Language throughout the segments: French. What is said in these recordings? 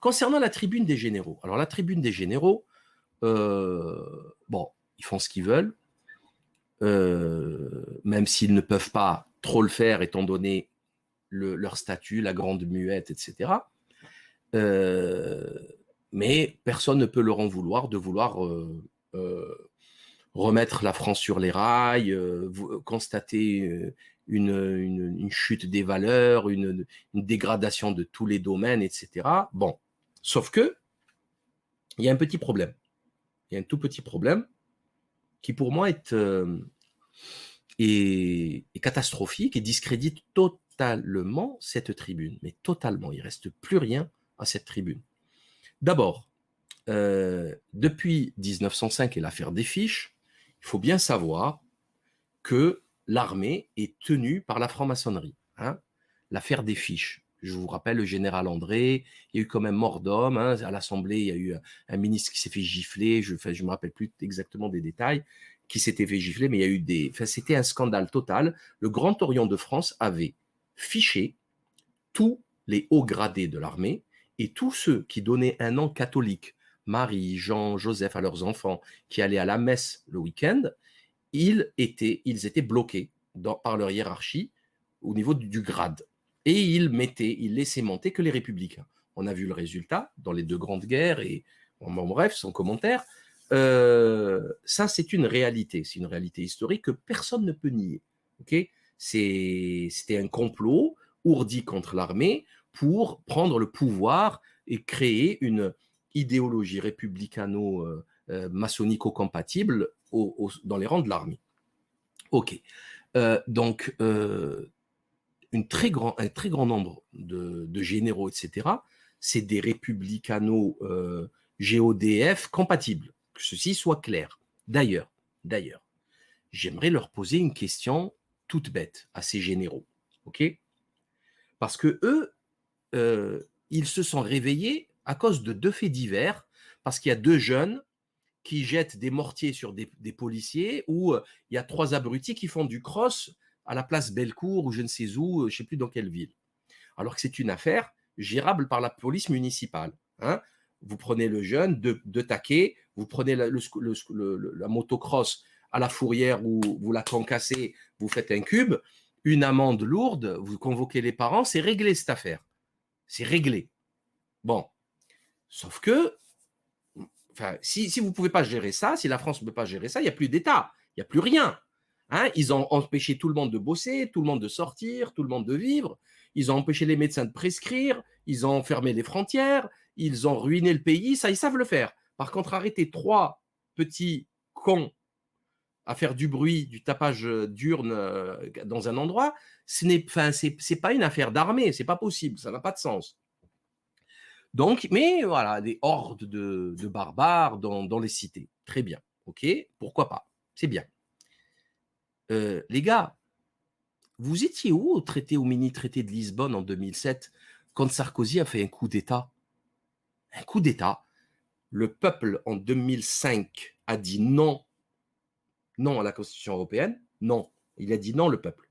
Concernant la tribune des généraux, alors la tribune des généraux, bon, ils font ce qu'ils veulent, même s'ils ne peuvent pas trop le faire étant donné leur statut, la grande muette, etc. Mais personne ne peut leur en vouloir de vouloir remettre la France sur les rails, constater une chute des valeurs, une dégradation de tous les domaines, etc. Bon, sauf que il y a un petit problème. Il y a un tout petit problème qui pour moi est catastrophique et discrédite totalement cette tribune. Mais totalement, il ne reste plus rien à cette tribune. D'abord, depuis 1905 et l'affaire des fiches, il faut bien savoir que l'armée est tenue par la franc-maçonnerie. Hein. L'affaire des fiches. Je vous rappelle le général André, il y a eu quand même mort d'homme. Hein. À l'Assemblée, il y a eu un ministre qui s'est fait gifler, je me rappelle plus exactement des détails, qui s'était fait gifler, mais il y a eu c'était un scandale total. Le Grand Orient de France avait fiché tous les hauts gradés de l'armée et tous ceux qui donnaient un nom catholique, Marie, Jean, Joseph à leurs enfants, qui allaient à la messe le week-end, ils étaient bloqués par leur hiérarchie au niveau du grade. Et ils laissaient monter que les républicains. On a vu le résultat dans les deux grandes guerres et, bon, bref, sans commentaire. Ça, c'est une réalité historique que personne ne peut nier. Okay, c'était un complot ourdi contre l'armée pour prendre le pouvoir et créer une idéologie républicano-maçonnico-compatible dans les rangs de l'armée. Ok. Donc, un très grand nombre de généraux, etc., c'est des républicano-GODF compatibles. Que ceci soit clair. D'ailleurs, j'aimerais leur poser une question toute bête à ces généraux. Ok ? Parce que eux, ils se sont réveillés à cause de deux faits divers, parce qu'il y a deux jeunes qui jettent des mortiers sur des policiers, ou il y a trois abrutis qui font du cross à la place Bellecour, ou je ne sais où, je ne sais plus dans quelle ville. Alors que c'est une affaire gérable par la police municipale. Hein. Vous prenez le jeune de taquet, vous prenez la motocross à la fourrière où vous la concassez, vous faites un cube, une amende lourde, vous convoquez les parents, c'est réglé cette affaire. C'est réglé. Bon. Sauf que, enfin, si vous ne pouvez pas gérer ça, si la France ne peut pas gérer ça, il n'y a plus d'État, il n'y a plus rien. Hein, ils ont empêché tout le monde de bosser, tout le monde de sortir, tout le monde de vivre. Ils ont empêché les médecins de prescrire, ils ont fermé les frontières, ils ont ruiné le pays, ça, ils savent le faire. Par contre, arrêter trois petits cons à faire du bruit, du tapage d'urne dans un endroit, c'est pas une affaire d'armée, c'est pas possible, ça n'a pas de sens. Donc, mais voilà, des hordes de barbares dans les cités. Très bien, ok, pourquoi pas, c'est bien. Les gars, vous étiez où au mini-traité de Lisbonne en 2007 quand Sarkozy a fait un coup d'État? Un coup d'État. Le peuple en 2005 a dit non à la Constitution européenne. Non, il a dit non, le peuple.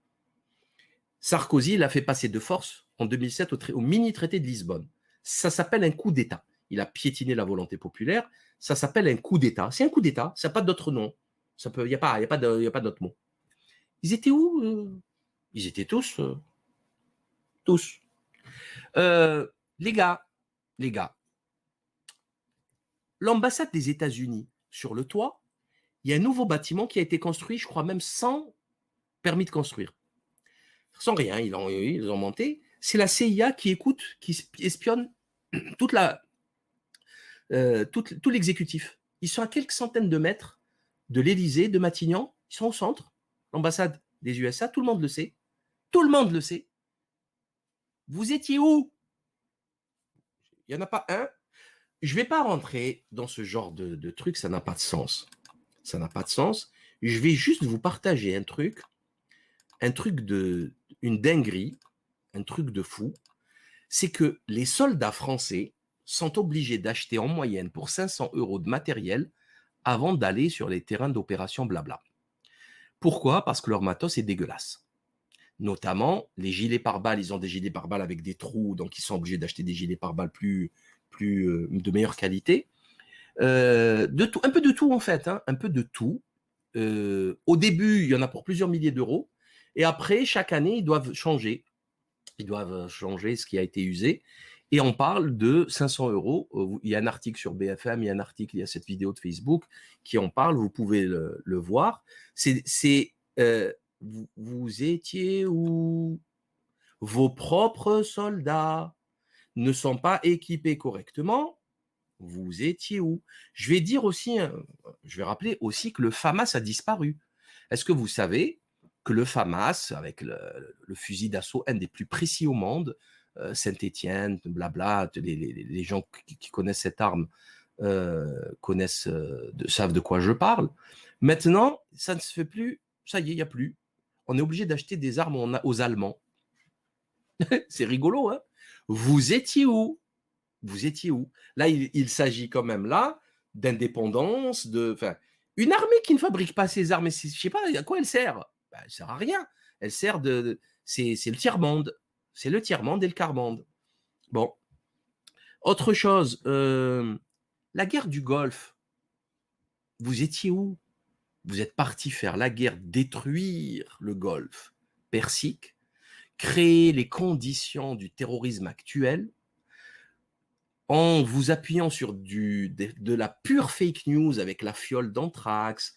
Sarkozy l'a fait passer de force en 2007 au mini-traité de Lisbonne. Ça s'appelle un coup d'État. Il a piétiné la volonté populaire. Ça s'appelle un coup d'État. C'est un coup d'État. Ça n'a pas d'autre nom. Il n'y a pas d'autre mot. Ils étaient où Ils étaient tous. Les gars, l'ambassade des États-Unis, sur le toit, il y a un nouveau bâtiment qui a été construit, je crois même sans permis de construire. Sans rien, ils ont monté. C'est la CIA qui écoute, qui espionne tout l'exécutif. Ils sont à quelques centaines de mètres de l'Élysée, de Matignon. Ils sont au centre. L'ambassade des USA, tout le monde le sait. Tout le monde le sait. Vous étiez où? Il n'y en a pas un. Je ne vais pas rentrer dans ce genre de truc, ça n'a pas de sens. Ça n'a pas de sens. Je vais juste vous partager une dinguerie, un truc de fou. C'est que les soldats français sont obligés d'acheter en moyenne pour 500 € de matériel avant d'aller sur les terrains d'opération blabla. Pourquoi? Parce que leur matos est dégueulasse. Notamment, les gilets pare-balles, ils ont des gilets pare-balles avec des trous, donc ils sont obligés d'acheter des gilets pare-balles plus de meilleure qualité. De tout, un peu de tout en fait, hein, un peu de tout. Au début, il y en a pour plusieurs milliers d'euros. Et après, chaque année, ils doivent changer. Ils doivent changer ce qui a été usé. Et on parle de 500 euros. Il y a un article sur BFM, il y a un article, il y a cette vidéo de Facebook qui en parle. Vous pouvez le voir. Vous étiez où? Vos propres soldats ne sont pas équipés correctement. Vous étiez où? Je vais dire aussi, je vais rappeler aussi que le FAMAS a disparu. Est-ce que vous savez que le FAMAS, avec le fusil d'assaut, un des plus précis au monde, Saint-Étienne, blabla, les gens qui connaissent cette arme savent de quoi je parle. Maintenant, ça ne se fait plus. Ça y est, il n'y a plus. On est obligé d'acheter des armes aux Allemands. C'est rigolo, hein? Vous étiez où? Vous étiez où? Là, il s'agit quand même là d'indépendance, une armée qui ne fabrique pas ses armes, je ne sais pas à quoi elle sert. Ben, elle ne sert à rien. Elle sert c'est le tiers-monde. C'est le tiers-monde et le quart-monde. Bon. Autre chose, la guerre du Golfe. Vous étiez où? Vous êtes parti faire la guerre, détruire le Golfe Persique, créer les conditions du terrorisme actuel, en vous appuyant sur de la pure fake news avec la fiole d'anthrax.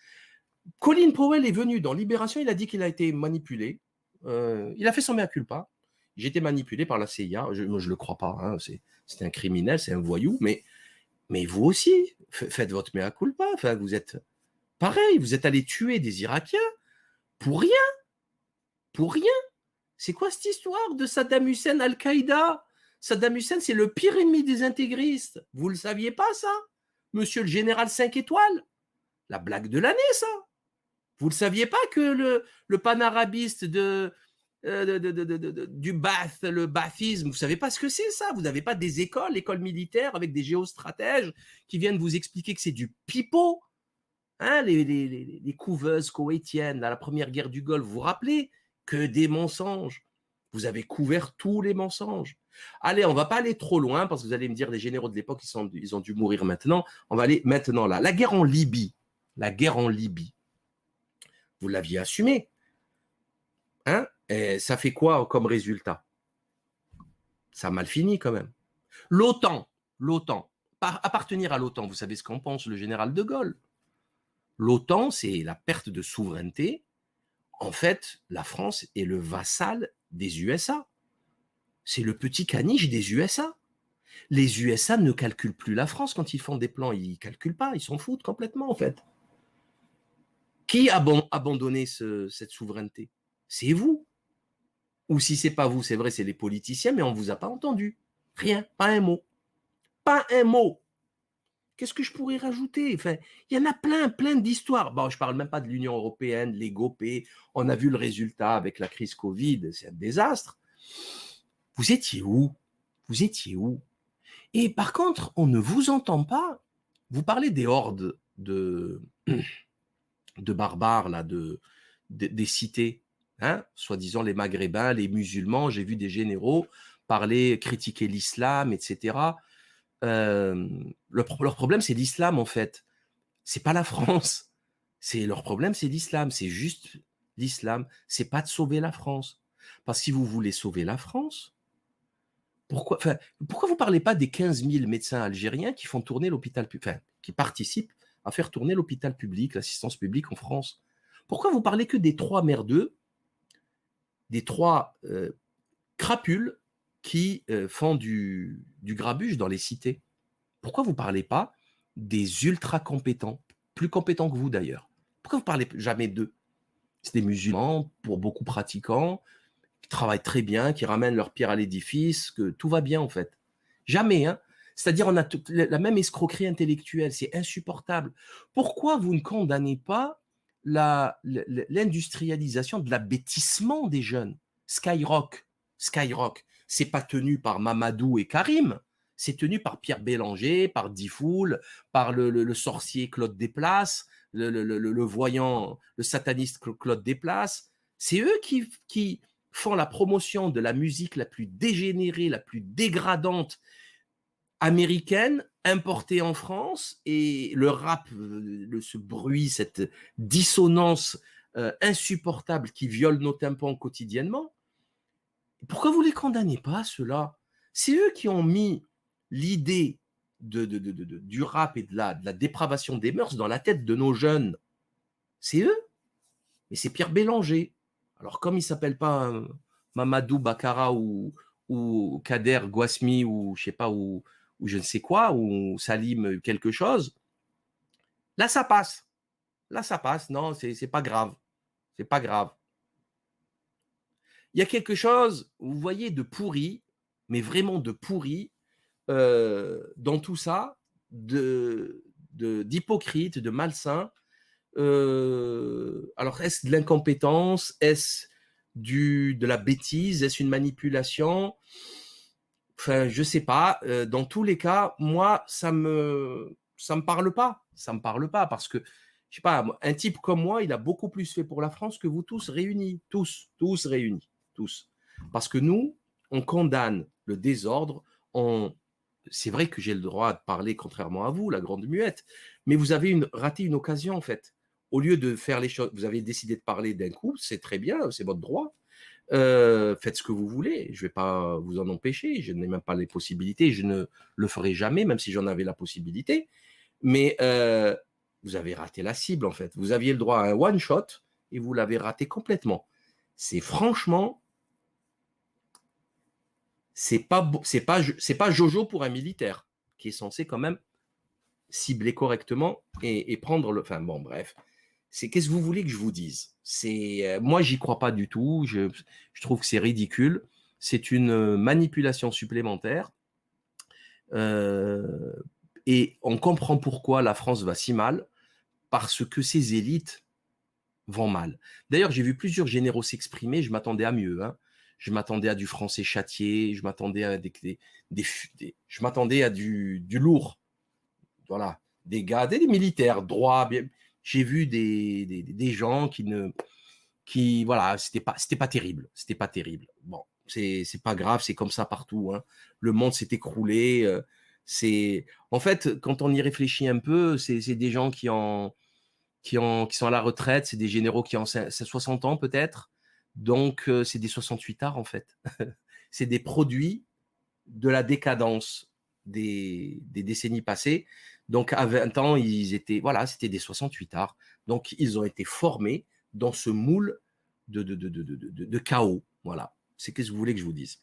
Colin Powell est venu dans Libération, il a dit qu'il a été manipulé. Il a fait son mea culpa. J'ai été manipulé par la CIA. Moi, je ne le crois pas. Hein. C'est un criminel, c'est un voyou. Mais vous aussi, faites votre mea culpa. Enfin, vous êtes pareil. Vous êtes allé tuer des Irakiens pour rien. Pour rien. C'est quoi cette histoire de Saddam Hussein, Al-Qaïda? Saddam Hussein, c'est le pire ennemi des intégristes. Vous le saviez pas, ça? Monsieur le général 5 étoiles? La blague de l'année, ça. Vous le saviez pas que le panarabiste du Ba'ath, le Baathisme, vous savez pas ce que c'est, ça? Vous n'avez pas des écoles militaires avec des géostratèges qui viennent vous expliquer que c'est du pipeau? Hein, les couveuses koweïtiennes, la première guerre du Golfe, vous vous rappelez? Que des mensonges. Vous avez couvert tous les mensonges. Allez, on va pas aller trop loin parce que vous allez me dire les généraux de l'époque, ils ont dû mourir maintenant. On va aller maintenant là. La guerre en Libye. La guerre en Libye. Vous l'aviez assumé. Hein? Et ça fait quoi comme résultat? Ça a mal fini quand même. L'OTAN. Appartenir à l'OTAN, vous savez ce qu'en pense le général de Gaulle? L'OTAN, c'est la perte de souveraineté. En fait, la France est le vassal des USA. C'est le petit caniche des USA. Les USA ne calculent plus la France quand ils font des plans. Ils ne calculent pas, ils s'en foutent complètement en fait. Qui a abandonné cette souveraineté? C'est vous. Ou si ce n'est pas vous, c'est vrai, c'est les politiciens, mais on ne vous a pas entendu. Rien, pas un mot. Pas un mot. Qu'est-ce que je pourrais rajouter? Enfin, il y en a plein d'histoires. Bon, je ne parle même pas de l'Union européenne, les GOPÉ. On a vu le résultat avec la crise Covid, c'est un désastre. Vous étiez où? Vous étiez où? Et par contre, on ne vous entend pas. Vous parlez des hordes de barbares, là, des cités, hein, soi-disant les Maghrébins, les musulmans. J'ai vu des généraux parler, critiquer l'islam, etc. Leur problème, c'est l'islam, en fait. C'est pas la France. Leur problème, c'est l'islam. C'est juste l'islam. C'est pas de sauver la France. Parce que si vous voulez sauver la France, pourquoi vous ne parlez pas des 15 000 médecins algériens qui font tourner l'hôpital public, qui participent à faire tourner l'hôpital public, l'assistance publique en France? Pourquoi vous parlez que des 3 merdeux, des 3 crapules qui font du grabuge dans les cités? Pourquoi vous ne parlez pas des ultra compétents, plus compétents que vous d'ailleurs? Pourquoi vous ne parlez jamais d'eux? C'est des musulmans, pour beaucoup pratiquants, qui travaillent très bien, qui ramènent leur pierre à l'édifice, que tout va bien en fait. Jamais, hein. C'est-à-dire on a la même escroquerie intellectuelle, c'est insupportable. Pourquoi vous ne condamnez pas l'industrialisation de l'abêtissement des jeunes? Skyrock, c'est pas tenu par Mamadou et Karim, c'est tenu par Pierre Bélanger, par Difool, par le sorcier Claude Desplaces, le voyant, le sataniste Claude Desplaces. C'est eux qui font la promotion de la musique la plus dégénérée, la plus dégradante, américaine importée en France et le rap, ce bruit, cette dissonance insupportable qui viole nos tympans quotidiennement. Pourquoi vous les condamnez pas, ceux-là? C'est eux qui ont mis l'idée du rap et de la dépravation des mœurs dans la tête de nos jeunes. C'est eux. Mais c'est Pierre Bélanger. Alors, comme il ne s'appelle pas Mamadou Bakara ou Kader Gouasmi ou je sais pas, ou je ne sais quoi, ou Salim quelque chose, là, ça passe. Là, ça passe. Non, c'est pas grave. C'est pas grave. Il y a quelque chose, vous voyez, de pourri, mais vraiment de pourri, dans tout ça, d'hypocrite, de malsain. Alors, est-ce de l'incompétence? Est-ce de la bêtise? Est-ce une manipulation? Enfin, je sais pas. Dans tous les cas, moi, ça me parle pas. Ça me parle pas parce que, je sais pas, un type comme moi, il a beaucoup plus fait pour la France que vous tous réunis. Tous réunis. Tous. Parce que nous, on condamne le désordre. C'est vrai que j'ai le droit de parler contrairement à vous, la grande muette, mais vous avez raté une occasion en fait. Au lieu de faire les choses, vous avez décidé de parler d'un coup, c'est très bien, c'est votre droit. Faites ce que vous voulez, je ne vais pas vous en empêcher, je n'ai même pas les possibilités, je ne le ferai jamais, même si j'en avais la possibilité. Mais vous avez raté la cible en fait. Vous aviez le droit à un one shot et vous l'avez raté complètement. C'est franchement, c'est pas Jojo pour un militaire qui est censé quand même cibler correctement et prendre le. Enfin bon, bref. Qu'est-ce que vous voulez que je vous dise? Moi, j'y crois pas du tout. Je trouve que c'est ridicule. C'est une manipulation supplémentaire. Et on comprend pourquoi la France va si mal, parce que ses élites vont mal. D'ailleurs, j'ai vu plusieurs généraux s'exprimer. Je m'attendais à mieux. Hein. Je m'attendais à du français châtié. Je m'attendais à je m'attendais à du lourd. Voilà, des gars, des militaires droits. J'ai vu des gens voilà, c'était pas terrible, c'était pas terrible. Bon, c'est pas grave, c'est comme ça partout. Hein. Le monde s'est écroulé. En fait, quand on y réfléchit un peu, c'est des gens qui sont à la retraite, c'est des généraux qui ont 60 ans peut-être. Donc, c'est des 68 arts en fait. C'est des produits de la décadence des décennies passées. Donc, à 20 ans, c'était des 68 arts. Donc, ils ont été formés dans ce moule de chaos. Voilà. C'est qu'est-ce que vous voulez que je vous dise?